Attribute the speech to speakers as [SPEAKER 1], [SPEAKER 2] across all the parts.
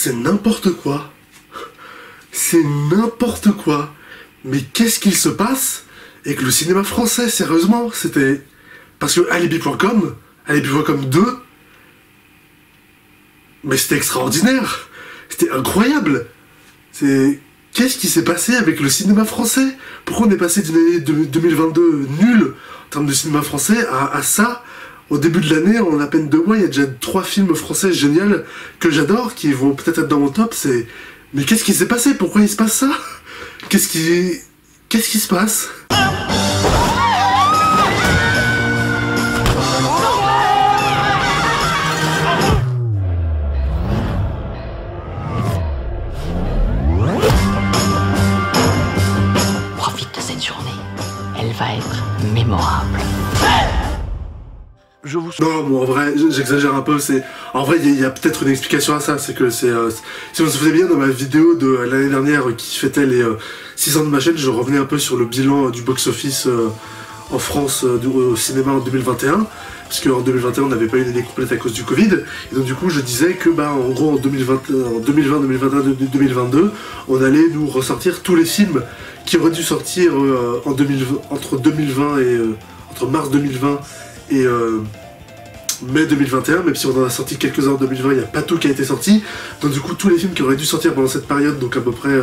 [SPEAKER 1] C'est n'importe quoi. C'est n'importe quoi. Mais qu'est-ce qu'il se passe avec le cinéma français, sérieusement? C'était... Parce que Alibi.com 2, mais c'était extraordinaire. C'était incroyable. Qu'est-ce qui s'est passé avec le cinéma français? Pourquoi on est passé d'une année 2022 nulle en termes de cinéma français à ça? Au début de l'année, en à peine 2 mois, il y a déjà 3 films français géniaux que j'adore, qui vont peut-être être dans mon top. Mais qu'est-ce qui s'est passé? Pourquoi il se passe ça? Qu'est-ce qui se passe?
[SPEAKER 2] Profite de cette journée. Elle va être mémorable.
[SPEAKER 1] Non, bon, en vrai, j'exagère un peu, En vrai, il y a peut-être une explication à ça, c'est que si on se faisait bien dans ma vidéo de l'année dernière qui fêtait les 6 ans de ma chaîne, je revenais un peu sur le bilan du box-office en France au cinéma en 2021, parce qu'en 2021, on n'avait pas eu une année complète à cause du Covid, et donc du coup, je disais que, en gros, en 2020, 2021, 2022, on allait nous ressortir tous les films qui auraient dû sortir entre mars 2020 et mai 2021, même si on en a sorti quelques-uns en 2020, il n'y a pas tout qui a été sorti. Donc du coup, tous les films qui auraient dû sortir pendant cette période, donc à peu près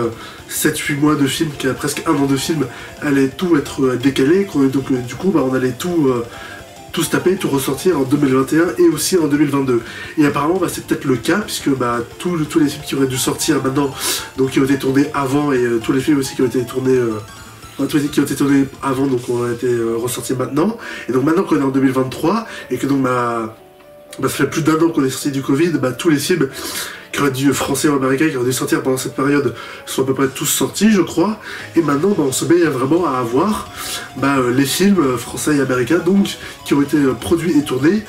[SPEAKER 1] 7-8 mois de films, qui a presque 1 an de films, allaient tout être décalés. Donc du coup, on allait tout se taper, tout ressortir en 2021 et aussi en 2022. Et apparemment, c'est peut-être le cas, puisque tous les films qui auraient dû sortir maintenant, donc qui ont été tournés avant, et tous les films aussi qui ont été tournés... tous les qui ont été tournés avant, donc on a été ressortis maintenant. Et donc maintenant qu'on est en 2023, et que donc ça fait plus d'1 an qu'on est sorti du Covid, tous les films qui auraient dû, français ou américains, qui auraient dû sortir pendant cette période, sont à peu près tous sortis, je crois. Et maintenant, on se met vraiment à avoir les films français et américains, donc, qui ont été produits et tournés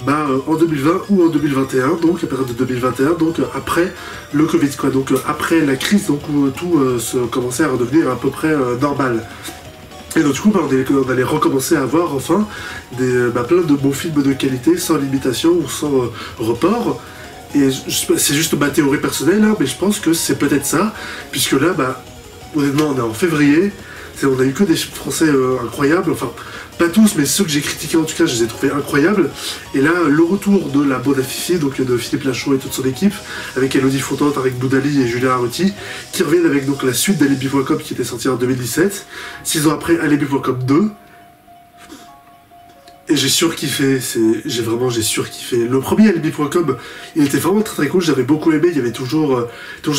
[SPEAKER 1] en 2020 ou en 2021, donc à partir de 2021, donc après le Covid, quoi, donc après la crise, donc où tout commençait à redevenir à peu près normal. Et donc du coup, on allait recommencer à avoir enfin plein de bons films de qualité, sans limitation ou sans report. Et c'est juste ma théorie personnelle, hein, mais je pense que c'est peut-être ça, puisque là, honnêtement, on est en février, on a eu que des films français incroyables, enfin, pas tous, mais ceux que j'ai critiqués en tout cas, je les ai trouvés incroyables. Et là, le retour de la Bande à Fifi, donc de Philippe Lachaud et toute son équipe, avec Elodie Fontan, Tarek Boudali et Julien Arruti, qui reviennent avec donc la suite d'Alibi.com qui était sortie en 2017, 6 ans après Alibi.com 2. Et j'ai surkiffé, j'ai surkiffé. Le premier Alibi.com, il était vraiment très très cool, j'avais beaucoup aimé, il y avait toujours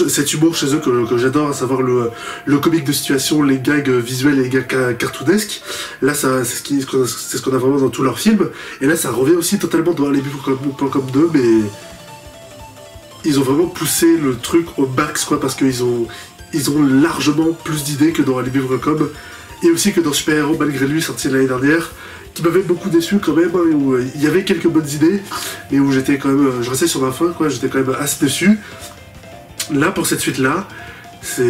[SPEAKER 1] cet humour chez eux que j'adore, à savoir le comique de situation, les gags visuels et les gags cartoonesques. Là, c'est ce qu'on a vraiment dans tous leurs films. Et là, ça revient aussi totalement dans Alibi.com 2, mais ils ont vraiment poussé le truc au max, quoi, parce qu'ils ont largement plus d'idées que dans Alibi.com, et aussi que dans Super Héros Malgré Lui, sorti l'année dernière, qui m'avait beaucoup déçu quand même, hein, où il y avait quelques bonnes idées, mais où j'étais quand même, je restais sur ma faim, quoi, j'étais quand même assez déçu. Là, pour cette suite-là, c'est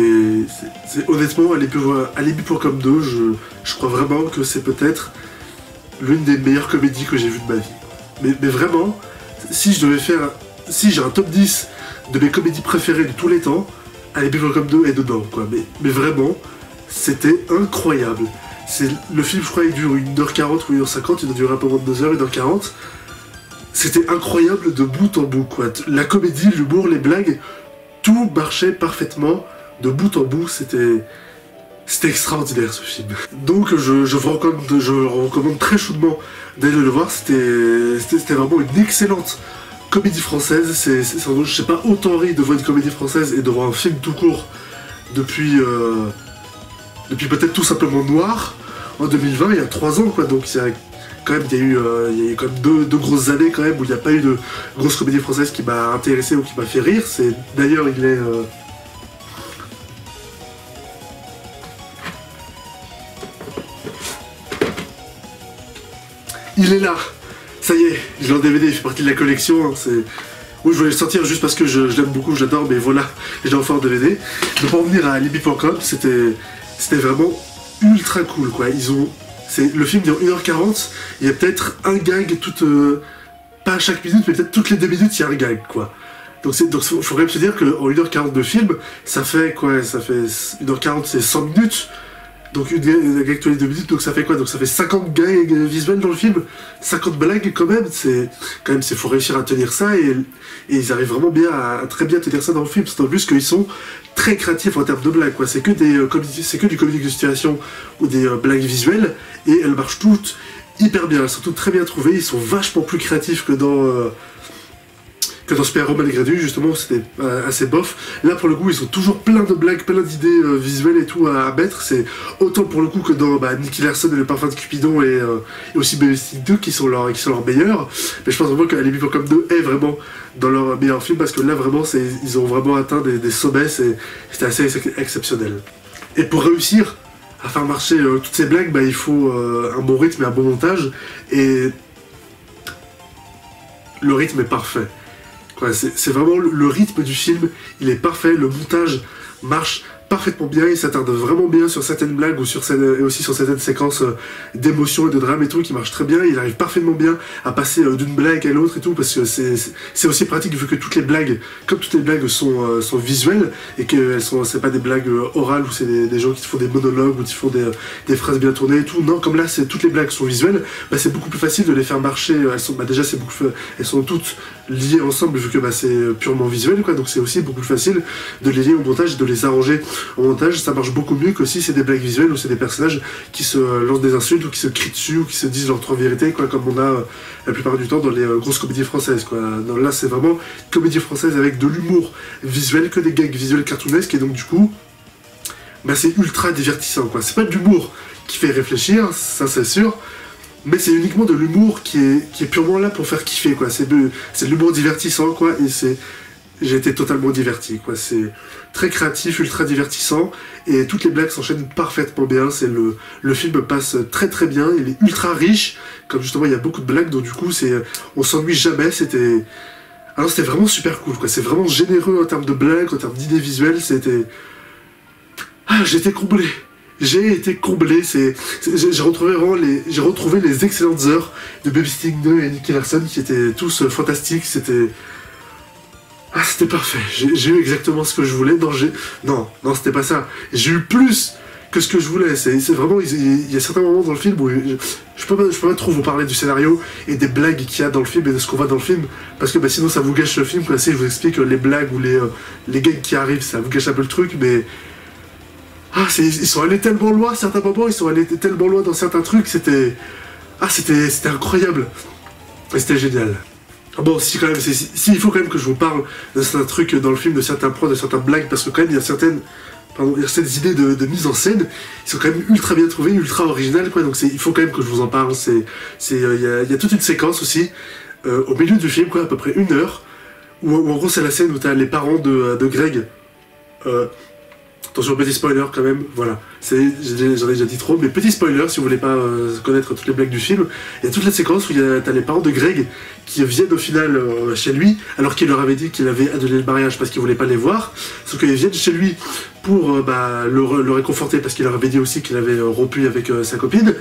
[SPEAKER 1] honnêtement, Alibi.com 2, je crois vraiment que c'est peut-être l'une des meilleures comédies que j'ai vues de ma vie. Mais vraiment, si j'ai un top 10 de mes comédies préférées de tous les temps, Alibi.com 2 est dedans, quoi. Mais vraiment, c'était incroyable. Le film, je crois, il dure 1h40 ou 1h50, il doit durer un peu moins de 2 heures, 1h40. C'était incroyable de bout en bout, quoi. La comédie, l'humour, les blagues, tout marchait parfaitement de bout en bout, c'était extraordinaire ce film. Donc je vous recommande très chaudement d'aller le voir, c'était vraiment une excellente comédie française. Je sais pas autant ri de voir une comédie française et de voir un film tout court depuis peut-être Tout simplement Noir en 2020, il y a 3 ans, quoi. Donc il y a eu quand même deux grosses années quand même où il n'y a pas eu de grosse comédie française qui m'a intéressé ou qui m'a fait rire. D'ailleurs, il est là. Ça y est, je l'ai en DVD, il fait partie de la collection. Oui, je voulais le sortir juste parce que je l'aime beaucoup, j'adore, mais voilà, je l'ai enfin en DVD. Donc pour en venir à Alibi.com, c'était vraiment ultra cool, quoi. Le film dure 1h40, il y a peut-être un gag pas à chaque minute, mais peut-être toutes les 2 minutes, il y a un gag, quoi. Donc faut quand même se dire qu'en 1h40 de film, ça fait quoi? Ça fait 1h40, c'est 100 minutes. Donc une gag tous les 2 minutes, donc ça fait quoi? Donc ça fait 50 gags visuels dans le film, 50 blagues quand même, faut réussir à tenir ça et ils arrivent vraiment bien à très bien tenir ça dans le film, c'est en plus qu'ils sont très créatifs en termes de blagues, quoi. C'est que du comique de situation ou des blagues visuelles et elles marchent toutes hyper bien, elles sont toutes très bien trouvées, ils sont vachement plus créatifs que dans Super-Héros malgré lui, justement, c'était assez bof. Là, pour le coup, ils ont toujours plein de blagues, plein d'idées visuelles et tout à mettre. C'est autant pour le coup que dans Nicky Larson et le parfum de Cupidon et aussi Babysitting 2 qui sont leurs meilleurs. Mais je pense vraiment qu'Alibi.com 2 est vraiment dans leur meilleur film parce que là, vraiment, ils ont vraiment atteint des sommets. C'était assez exceptionnel. Et pour réussir à faire marcher toutes ces blagues, il faut un bon rythme et un bon montage. Et le rythme est parfait. C'est vraiment le rythme du film, il est parfait, le montage marche parfaitement bien, il s'attarde vraiment bien sur certaines blagues ou et aussi sur certaines séquences d'émotion et de drame et tout qui marchent très bien, il arrive parfaitement bien à passer d'une blague à l'autre et tout parce que c'est aussi pratique vu que toutes les blagues, comme toutes les blagues sont visuelles et que c'est pas des blagues orales où c'est des gens qui te font des monologues ou qui font des phrases bien tournées et tout, non, comme là toutes les blagues sont visuelles, c'est beaucoup plus facile de les faire marcher, elles sont toutes liées ensemble vu que c'est purement visuel quoi, donc c'est aussi beaucoup plus facile de les lier au montage et de les arranger au montage. Ça marche beaucoup mieux que si c'est des blagues visuelles ou c'est des personnages qui se lancent des insultes ou qui se crient dessus ou qui se disent leurs 3 vérités quoi, comme on a la plupart du temps dans les grosses comédies françaises quoi. Non, là c'est vraiment une comédie française avec de l'humour visuel, que des gags visuels cartoonesques et donc du coup c'est ultra divertissant quoi. C'est pas de l'humour qui fait réfléchir, ça c'est sûr, mais c'est uniquement de l'humour qui est purement là pour faire kiffer quoi. C'est de l'humour divertissant quoi et j'ai été totalement diverti quoi. C'est très créatif, ultra divertissant et toutes les blagues s'enchaînent parfaitement bien. Le film passe très très bien, il est ultra riche, comme justement il y a beaucoup de blagues donc du coup on s'ennuie jamais. C'était vraiment super cool quoi. C'est vraiment généreux en termes de blagues, en termes d'idées visuelles. J'étais comblé. J'ai été comblé, j'ai retrouvé les excellentes heures de Babysitting 2 et Nicky Larson qui étaient tous fantastiques, c'était parfait, j'ai eu exactement ce que je voulais, non, c'était pas ça, j'ai eu plus que ce que je voulais, c'est vraiment, il y a certains moments dans le film où je peux pas trop vous parler du scénario et des blagues qu'il y a dans le film et de ce qu'on voit dans le film, parce que sinon ça vous gâche le film, quoi. Si je vous explique les blagues ou les gags qui arrivent, ça vous gâche un peu le truc, mais... ils sont allés tellement loin, certains moments, ils sont allés tellement loin dans certains trucs, c'était incroyable. Et c'était génial. Bon, il faut quand même que je vous parle de certains trucs dans le film, de certains points, de certaines blagues, parce que quand même, il y a certaines idées de mise en scène, ils sont quand même ultra bien trouvées, ultra originales, quoi, donc il faut quand même que je vous en parle. Il y a toute une séquence aussi, au milieu du film, quoi, à peu près 1 heure, où en gros, c'est la scène où t'as les parents de Greg, attention, petit spoiler quand même, voilà, j'en ai déjà dit trop, mais petit spoiler si vous voulez pas connaître toutes les blagues du film, il y a toute la séquence où t'as les parents de Greg qui viennent au final chez lui, alors qu'il leur avait dit qu'il avait annulé le mariage parce qu'il voulait pas les voir, sauf qu'ils viennent chez lui pour le réconforter parce qu'il leur avait dit aussi qu'il avait rompu avec sa copine.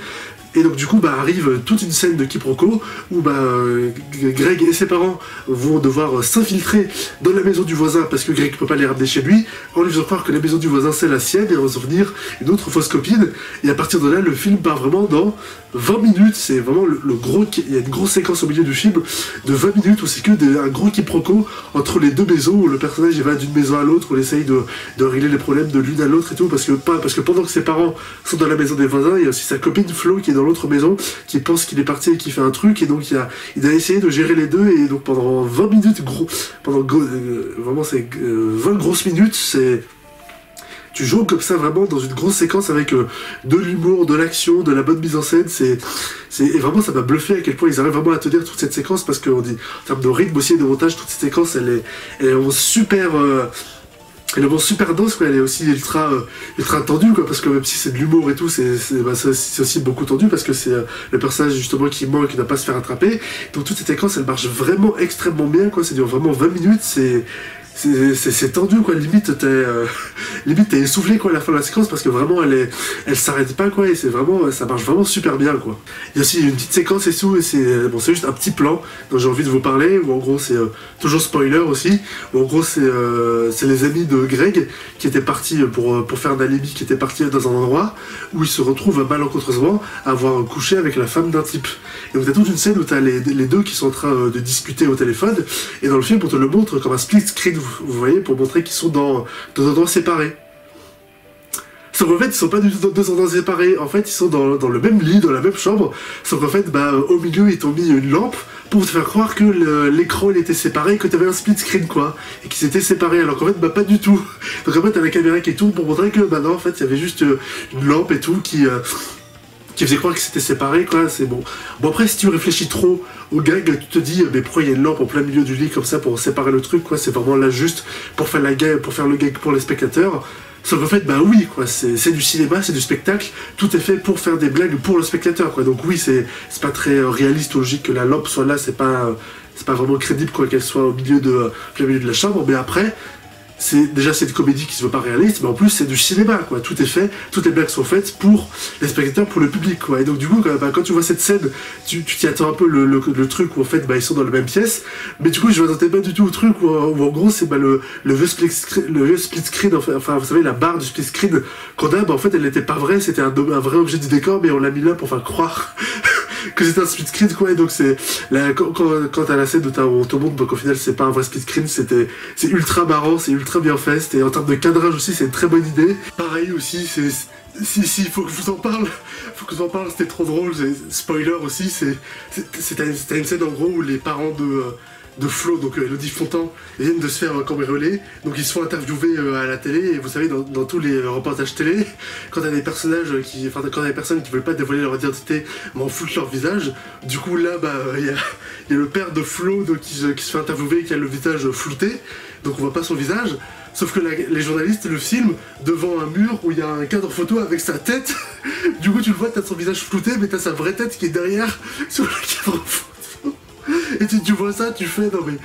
[SPEAKER 1] Et donc du coup arrive toute une scène de quiproquo où Greg et ses parents vont devoir s'infiltrer dans la maison du voisin parce que Greg peut pas les ramener chez lui, en lui faisant croire que la maison du voisin c'est la sienne et en faisant venir une autre fausse copine. Et à partir de là le film part vraiment dans 20 minutes, c'est vraiment il y a une grosse séquence au milieu du film de 20 minutes où c'est que un gros quiproquo entre les deux maisons où le personnage il va d'une maison à l'autre, où il essaye de régler les problèmes de l'une à l'autre et tout, parce que pendant que ses parents sont dans la maison des voisins, il y a aussi sa copine Flo qui est dans l'autre maison, qui pense qu'il est parti et qui fait un truc, et donc il a essayé de gérer les deux, et donc pendant 20 minutes, vraiment c'est 20 grosses minutes, tu joues comme ça vraiment dans une grosse séquence avec de l'humour, de l'action, de la bonne mise en scène, et vraiment ça m'a bluffé à quel point ils arrivent vraiment à tenir toute cette séquence, parce qu'en termes de rythme aussi et de montage, toute cette séquence elle est vraiment super... Elle est vraiment super dense, quoi. Elle est aussi ultra tendue, quoi, parce que même si c'est de l'humour et tout, c'est aussi beaucoup tendu, parce que c'est le personnage justement qui manque, qui ne doit pas se faire attraper. Donc toute cette séquence, elle marche vraiment extrêmement bien, quoi. Ça dure vraiment 20 minutes, c'est tendu quoi, limite t'es essoufflé quoi à la fin de la séquence parce que vraiment elle s'arrête pas quoi et c'est vraiment, ça marche vraiment super bien quoi. Il y a aussi une petite séquence et tout et c'est juste un petit plan dont j'ai envie de vous parler où en gros c'est toujours spoiler aussi, où en gros c'est les amis de Greg qui étaient partis pour faire un alibi, qui étaient partis dans un endroit où ils se retrouvent malencontreusement à avoir couché avec la femme d'un type. Et donc t'as toute une scène où t'as les deux qui sont en train de discuter au téléphone et dans le film on te le montre comme un split screen, vous voyez, pour montrer qu'ils sont dans deux endroits séparés. Sauf qu'en fait, ils sont pas du tout dans deux endroits séparés. En fait, ils sont dans le même lit, dans la même chambre. Sauf qu'en fait, au milieu, ils t'ont mis une lampe pour te faire croire que l'écran il était séparé, que t'avais un split screen, quoi. Et qu'ils étaient séparés, alors qu'en fait, pas du tout. Donc en fait, t'as la caméra qui tourne pour montrer que, non, en fait, il y avait juste une lampe et tout qui faisait croire que c'était séparé, quoi, c'est bon. Bon, après, si tu réfléchis trop au gag, tu te dis, mais pourquoi il y a une lampe en plein milieu du lit comme ça pour séparer le truc, quoi, c'est vraiment là juste pour faire le gag pour les spectateurs. Sauf qu'en fait, oui, quoi, c'est du cinéma, c'est du spectacle, tout est fait pour faire des blagues pour le spectateur, quoi. Donc oui, c'est pas très réaliste ou logique que la lampe soit là, c'est pas vraiment crédible, quoi, qu'elle soit au milieu de la chambre, mais après, c'est une comédie qui se veut pas réaliste, mais en plus c'est du cinéma quoi, tout est fait, toutes les blagues sont faites pour les spectateurs, pour le public quoi, et donc du coup quand tu vois cette scène, tu t'y attends un peu le truc où en fait ils sont dans la même pièce, mais du coup je m'attendais pas du tout au truc où en gros c'est le vieux split screen, enfin vous savez la barre du split screen qu'on a, en fait elle n'était pas vraie, c'était un vrai objet du décor, mais on l'a mis là pour faire croire que c'est un split screen quoi, et donc c'est quand t'as la scène où on te montre qu'au final c'est pas un vrai split screen, c'est ultra marrant, c'est ultra bien fait, et en termes de cadrage aussi c'est une très bonne idée. Pareil aussi, si faut que je vous en parle, c'était trop drôle, spoiler aussi, c'était une scène en gros où les parents de Flo, donc Elodie Fontan, viennent de se faire cambrioler, donc ils se font interviewer à la télé, et vous savez dans tous les reportages télé, quand t'as des personnages quand t'as des personnes qui veulent pas dévoiler leur identité, mais en foutent leur visage, du coup là il y a le père de Flo qui se fait interviewer, qui a le visage flouté, donc on voit pas son visage, sauf que les journalistes le filment devant un mur où il y a un cadre photo avec sa tête, du coup tu le vois, t'as son visage flouté, mais t'as sa vraie tête qui est derrière sur le cadre photo. Et tu vois ça, tu fais, non mais...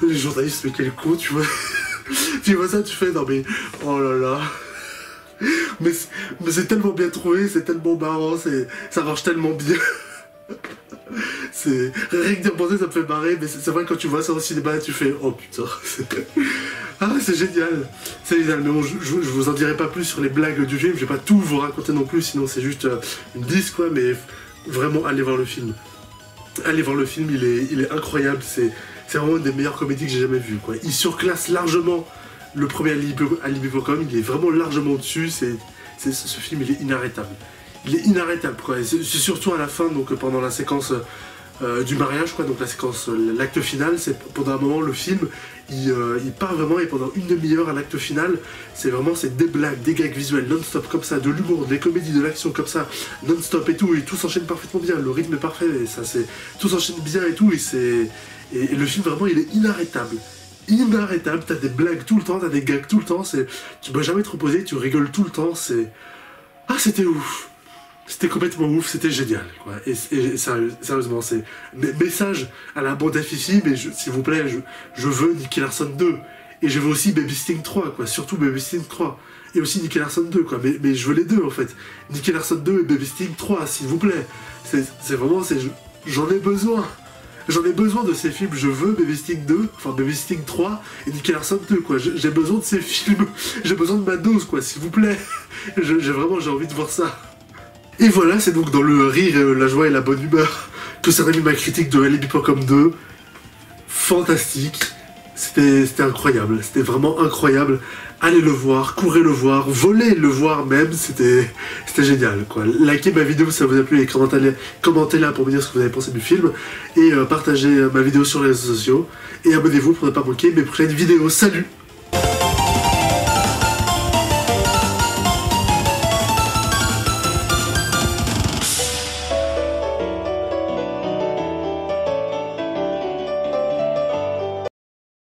[SPEAKER 1] Les journalistes, mais quel con, tu vois. Tu vois ça, tu fais, non mais... Oh là là. Mais c'est tellement bien trouvé, c'est tellement marrant, ça marche tellement bien. Rien que d'y repenser, ça me fait marrer, mais c'est vrai que quand tu vois ça au cinéma, tu fais, oh putain. Ah, c'est génial. C'est génial, mais bon, je vous en dirai pas plus sur les blagues du film, je vais pas tout vous raconter non plus, sinon c'est juste une 10 quoi, mais vraiment, allez voir le film. Allez voir le film, il est incroyable, c'est vraiment une des meilleures comédies que j'ai jamais vues, quoi. Il surclasse largement le premier Alibi.com, il est vraiment largement au-dessus, ce film il est inarrêtable. Il est inarrêtable, quoi. C'est surtout à la fin, donc pendant la séquence du mariage, quoi, donc l'acte final, c'est pendant un moment le film, il part vraiment, et pendant une demi-heure à l'acte final, c'est des blagues, des gags visuels non-stop comme ça, de l'humour, des comédies, de l'action comme ça, non-stop et tout s'enchaîne parfaitement bien, le rythme est parfait, et tout s'enchaîne bien et tout, et le film vraiment il est inarrêtable. Inarrêtable, t'as des blagues tout le temps, t'as des gags tout le temps, tu peux jamais te reposer, tu rigoles tout le temps, c'était ouf. C'était complètement ouf, c'était génial, quoi. Et sérieusement, c'est message à la bande à Fifi, mais s'il vous plaît, je veux Nicky Larson 2. Et je veux aussi Babysitting 3, quoi. Surtout Babysitting 3. Et aussi Nicky Larson 2, quoi. Mais je veux les deux, en fait. Nicky Larson 2 et Babysitting 3, s'il vous plaît. C'est vraiment, j'en ai besoin. J'en ai besoin de ces films, je veux Babysitting 2, enfin Babysitting 3 et Nicky Larson 2, quoi. J'ai besoin de ces films, j'ai besoin de ma dose, quoi, s'il vous plaît. J'ai envie de voir ça. Et voilà, c'est donc dans le rire, la joie et la bonne humeur que s'est remis ma critique de Alibi.com 2. Fantastique, c'était incroyable, c'était vraiment incroyable. Allez le voir, courez le voir, volez le voir même, c'était génial, quoi. Likez ma vidéo si ça vous a plu et commentez-la pour me dire ce que vous avez pensé du film. Et partagez ma vidéo sur les réseaux sociaux. Et abonnez-vous pour ne pas manquer mes prochaines vidéos. Salut!